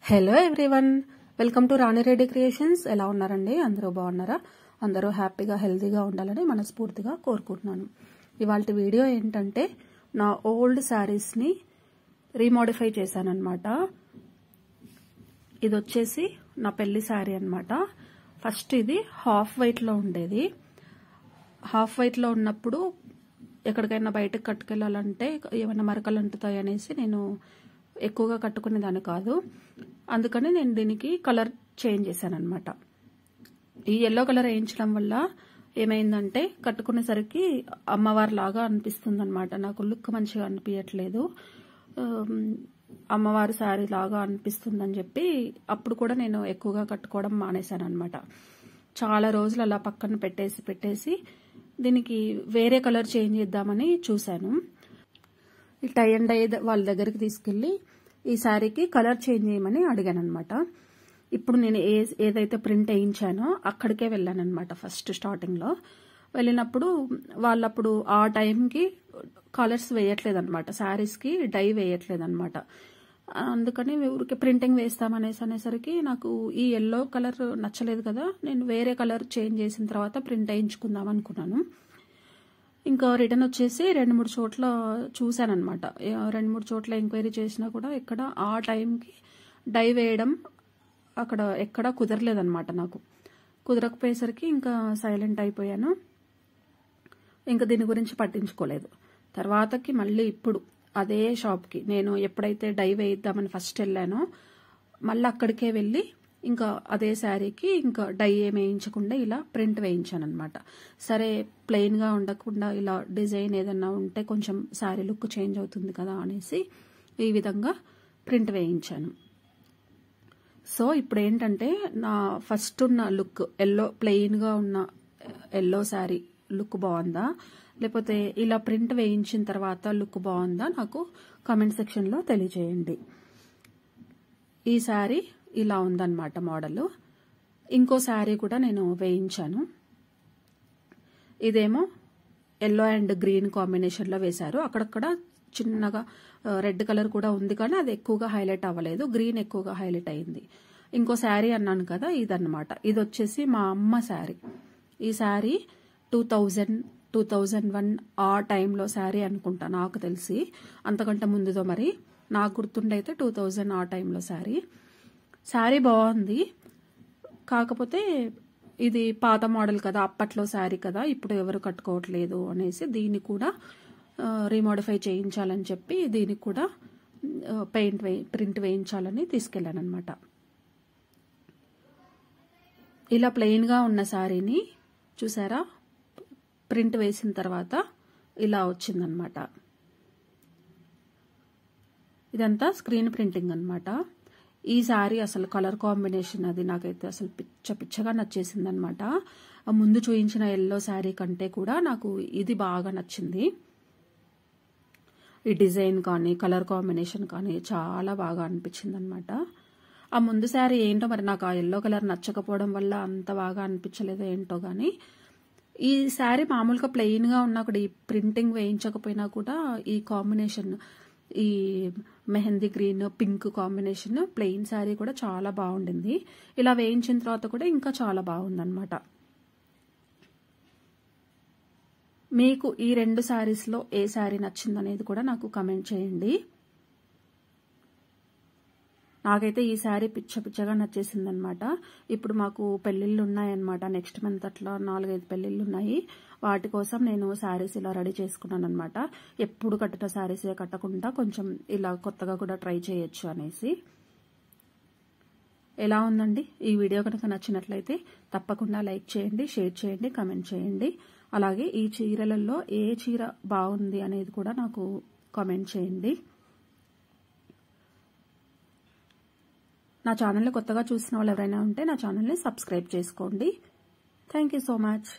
Hello everyone, welcome to Rani Reddy creations. ఎలా ఉన్నారండి? అందరూ బాగున్నారా? అందరూ హ్యాపీగా హెల్తీగా ఉండాలని మనస్ఫూర్తిగా కోరుకుంటున్నాను. ఇవాళ వీడియో ఏంటంటే, నా ఓల్డ్ శారీస్ని రీమోడిఫై చేశానన్నమాట. ఇది వచ్చేసి నా పెళ్లి శారీ అన్నమాట. ఫస్ట్ ఇది హాఫ్ వైట్లో ఉండేది. హాఫ్ వైట్లో ఉన్నప్పుడు ఎక్కడికైనా బయటకు కట్టుకెళ్ళాలంటే ఏమైనా మరకలు అంటుతాయి అనేసి నేను ఎక్కువగా కట్టుకునేదాన్ని కాదు. అందుకని నేను దీనికి కలర్ చేంజ్ చేశాను అనమాట. ఈ ఎల్లో కలర్ వేయించడం వల్ల ఏమైందంటే కట్టుకునేసరికి అమ్మవారి లాగా అనిపిస్తుంది అనమాట. నాకు లుక్ మంచిగా అనిపించట్లేదు, అమ్మవారి శారీ లాగా అనిపిస్తుందని చెప్పి అప్పుడు కూడా నేను ఎక్కువగా కట్టుకోవడం మానేశాను అనమాట. చాలా రోజులు అలా పక్కన పెట్టేసి దీనికి వేరే కలర్ చేంజ్ చేద్దామని చూశాను. ఈ టై అండ్ డై వాళ్ళ దగ్గరికి తీసుకెళ్లి ఈ శారీకి కలర్ చేంజ్ చేయమని అడిగాను అనమాట. ఇప్పుడు నేను ఏదైతే ప్రింట్ వేయించానో అక్కడికే వెళ్ళాను అనమాట. ఫస్ట్ స్టార్టింగ్ లో వెళ్ళినప్పుడు వాళ్ళప్పుడు ఆ టైంకి కలర్స్ వేయట్లేదు అనమాట, శారీస్ కి డై వేయట్లేదు అనమాట. అందుకని ఊరికి ప్రింటింగ్ వేస్తామనేసరికి నాకు ఈ ఎల్లో కలర్ నచ్చలేదు కదా, నేను వేరే కలర్ చేంజ్ చేసిన తర్వాత ప్రింట్ వేయించుకుందాం అనుకున్నాను. ఇంకా రిటర్న్ వచ్చేసి 2-3 చోట్ల చూశాను అనమాట. 2-3 చోట్ల ఎంక్వైరీ చేసినా కూడా ఇక్కడ ఆ టైంకి డై వేయడం అక్కడ ఎక్కడా కుదరలేదనమాట. నాకు కుదరకపోయేసరికి ఇంకా సైలెంట్ అయిపోయాను. ఇంకా దీని గురించి పట్టించుకోలేదు. తర్వాతకి మళ్ళీ ఇప్పుడు అదే షాప్కి నేను ఎప్పుడైతే డై వేయిద్దామని ఫస్ట్ వెళ్ళానో మళ్ళీ అక్కడికే వెళ్ళి ఇంకా అదే శారీకి ఇంకా డై ఏమి వేయించకుండా ఇలా ప్రింట్ వేయించాను అనమాట. సరే, ప్లెయిన్ గా ఉండకుండా ఇలా డిజైన్ ఏదన్నా ఉంటే కొంచెం శారీ లుక్ చేంజ్ అవుతుంది కదా అనేసి ఈ విధంగా ప్రింట్ వేయించాను. సో ఇప్పుడు ఏంటంటే నా ఫస్ట్ ఉన్న లుక్ ఎల్లో, ప్లెయిన్ గా ఉన్న ఎల్లో శారీ లుక్ బాగుందా, లేకపోతే ఇలా ప్రింట్ వేయించిన తర్వాత లుక్ బాగుందా నాకు కామెంట్ సెక్షన్ లో తెలియజేయండి. ఈ శారీ ఇలా ఉందన్నమాట మోడల్. ఇంకో శారీ కూడా నేను వేయించాను. ఇదేమో ఎల్లో అండ్ గ్రీన్ కాంబినేషన్ లో వేశారు. అక్కడక్కడ చిన్నగా రెడ్ కలర్ కూడా ఉంది, కానీ అది ఎక్కువగా హైలైట్ అవ్వలేదు, గ్రీన్ ఎక్కువగా హైలైట్ అయింది. ఇంకో శారీ అన్నాను కదా, ఇదన్నమాట. ఇది వచ్చేసి మా అమ్మ శారీ. ఈ శారీ 2001 ఆ టైంలో శారీ అనుకుంటా, నాకు తెలిసి అంతకంటే ముందుదో మరి, నాకు గుర్తుండైతే 2000 ఆ టైంలో శారీ బాగుంది. కాకపోతే ఇది పాత మోడల్ కదా, అప్పట్లో శారీ కదా, ఇప్పుడు ఎవరు కట్టుకోవట్లేదు అనేసి దీన్ని కూడా రీమోడిఫై చేయించాలని చెప్పి దీనికి కూడా ప్రింట్ వేయించాలని తీసుకెళ్లాను అనమాట. ఇలా ప్లెయిన్ గా ఉన్న శారీని చూసారా, ప్రింట్ వేసిన తర్వాత ఇలా వచ్చిందనమాట. ఇదంతా స్క్రీన్ ప్రింటింగ్ అనమాట. ఈ శారీ అసలు కలర్ కాంబినేషన్ అది నాకైతే అసలు పిచ్చగా నచ్చేసింది అనమాట. ముందు చూయించిన ఎల్లో శారీ కంటే కూడా నాకు ఇది బాగా నచ్చింది. ఈ డిజైన్ కానీ కలర్ కాంబినేషన్ కానీ చాలా బాగా అనిపించింది అనమాట. ఆ ముందు శారీ ఏంటో మరి నాకు ఆ ఎల్లో కలర్ నచ్చకపోవడం వల్ల అంత బాగా అనిపించలేదో ఏంటో గానీ, ఈ శారీ మామూలుగా ప్లెయిన్ గా ఉన్నా కూడా, ఈ ప్రింటింగ్ వేయించకపోయినా కూడా ఈ కాంబినేషన్, ఈ mehndi green pink combination plain sari కూడా చాలా బాగుండింది. ఇలా వేయించిన తర్వాత కూడా ఇంకా చాలా బాగుందన్నమాట. మీకు ఈ 2 శారీస్ లో ఏ శారీ నచ్చిందనేది కూడా నాకు కమెంట్ చేయండి. నాకైతే ఈ శారీ పిచ్చగా నచ్చేసింది అనమాట. ఇప్పుడు మాకు పెళ్లిళ్ళు ఉన్నాయన్నమాట. నెక్స్ట్ మంత్ అట్లా 4-5 పెళ్లిళ్ళు ఉన్నాయి. వాటి కోసం నేను శారీస్ ఇలా రెడీ చేసుకున్నాను అనమాట. ఎప్పుడు కట్టిన శారీసే కట్టకుండా కొంచెం ఇలా కొత్తగా కూడా ట్రై చేయొచ్చు అనేసి. ఎలా ఉందండి? ఈ వీడియో కనుక నచ్చినట్లయితే తప్పకుండా లైక్ చేయండి, షేర్ చేయండి, కమెంట్ చేయండి. అలాగే ఈ చీరలలో ఏ చీర బాగుంది అనేది కూడా నాకు కామెంట్ చేయండి. నా ఛానల్ని కొత్తగా చూసిన వాళ్ళు ఎవరైనా ఉంటే నా ఛానల్ని సబ్స్క్రైబ్ చేసుకోండి. Thank you so much.